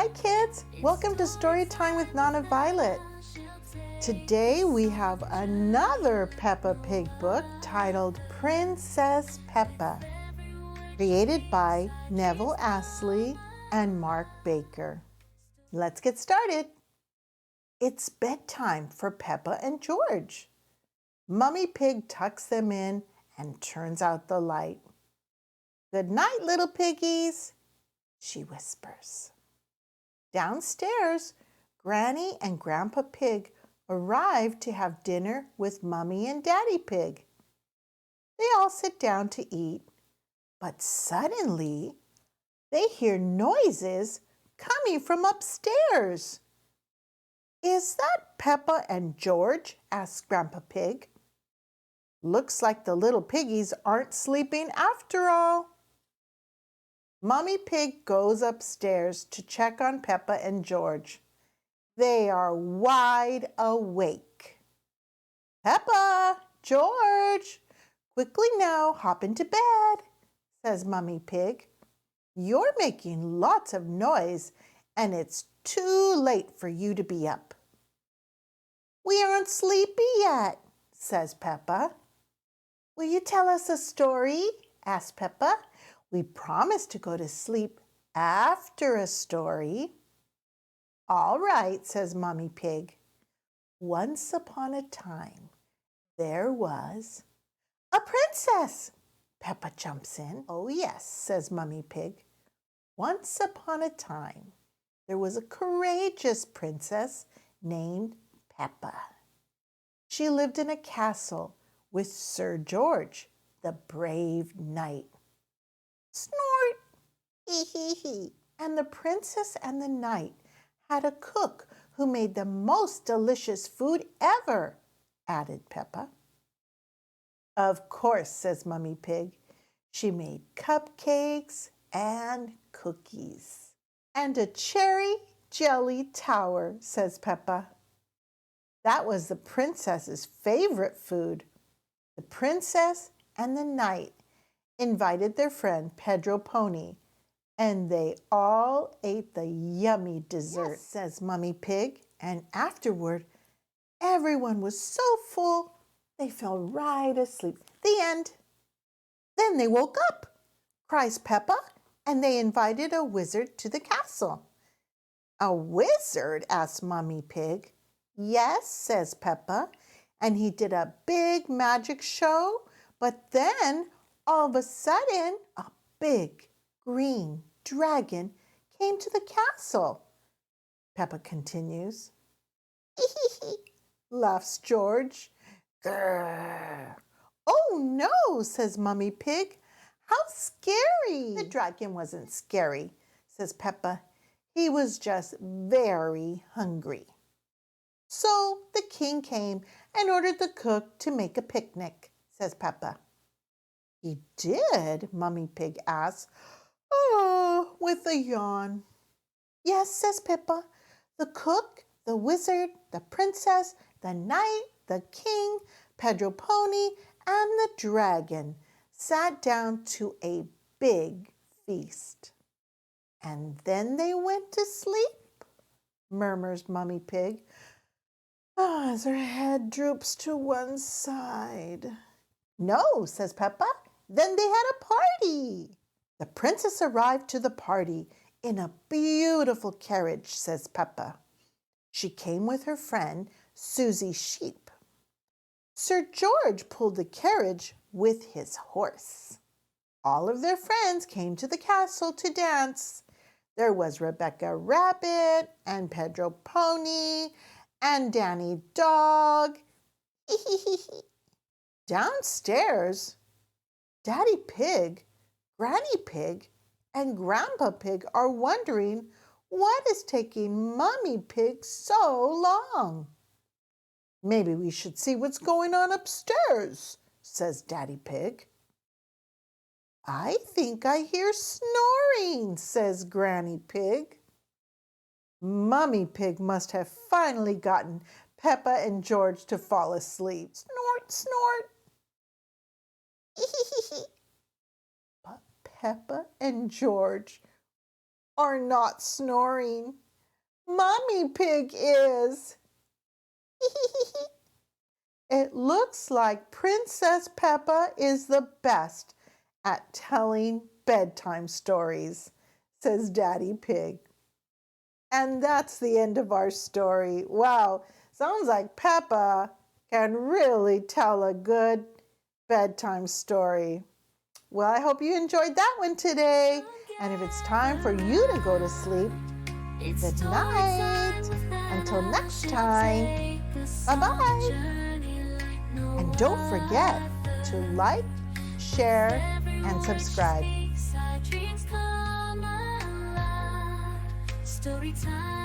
Hi kids, welcome to Storytime with Nana Violet. Today we have another Peppa Pig book titled Princess Peppa, created by Neville Astley and Mark Baker. Let's get started. It's bedtime for Peppa and George. Mummy Pig tucks them in and turns out the light. "Good night, little piggies," she whispers. Downstairs, Granny and Grandpa Pig arrive to have dinner with Mummy and Daddy Pig. They all sit down to eat, but suddenly they hear noises coming from upstairs. "Is that Peppa and George?" asks Grandpa Pig. "Looks like the little piggies aren't sleeping after all." Mummy Pig goes upstairs to check on Peppa and George. They are wide awake. "Peppa, George, quickly now hop into bed," says Mummy Pig. "You're making lots of noise and it's too late for you to be up." "We aren't sleepy yet," says Peppa. "Will you tell us a story?" asks Peppa. "We promised to go to sleep after a story." "All right," says Mummy Pig. "Once upon a time, there was a princess." Peppa jumps in. "Oh yes," says Mummy Pig. "Once upon a time, there was a courageous princess named Peppa. She lived in a castle with Sir George, the brave knight." Snort! Hee hee hee. "And the princess and the knight had a cook who made the most delicious food ever," added Peppa. "Of course," says Mummy Pig. "She made cupcakes and cookies." "And a cherry jelly tower," says Peppa. "That was the princess's favorite food." The princess and the knight invited their friend Pedro Pony, and they all ate the yummy dessert, "Yes," says Mummy Pig. "And afterward, everyone was so full, they fell right asleep." The end. "Then they woke up," cries Peppa, "and they invited a wizard to the castle." "A wizard?" asks Mummy Pig. "Yes," says Peppa, "and he did a big magic show, but then all of a sudden, a big green dragon came to the castle." Peppa continues. Laughs George. "Grrr." "Oh no," says Mummy Pig. "How scary." "The dragon wasn't scary," says Peppa. "He was just very hungry." "So the king came and ordered the cook to make a picnic," says Peppa. "He did?" Mummy Pig asks, with a yawn. "Yes," says Peppa. "The cook, the wizard, the princess, the knight, the king, Pedro Pony, and the dragon sat down to a big feast. And then they went to sleep," murmurs Mummy Pig, as her head droops to one side. "No," says Peppa. "Then they had a party." "The princess arrived to the party in a beautiful carriage," says Peppa. "She came with her friend, Susie Sheep. Sir George pulled the carriage with his horse. All of their friends came to the castle to dance. There was Rebecca Rabbit and Pedro Pony and Danny Dog." Downstairs, Daddy Pig, Granny Pig, and Grandpa Pig are wondering what is taking Mummy Pig so long. "Maybe we should see what's going on upstairs," says Daddy Pig. "I think I hear snoring," says Granny Pig. Mummy Pig must have finally gotten Peppa and George to fall asleep. Snort, snort. But Peppa and George are not snoring. Mommy Pig is. It looks like Princess Peppa is the best at telling bedtime stories, says Daddy Pig. And that's the end of our story. Wow, sounds like Peppa can really tell a good bedtime story. Well, I hope you enjoyed that one today. And if it's time for you to go to sleep, good night. Until next time, bye-bye. And don't forget to like, share, and subscribe. Story time.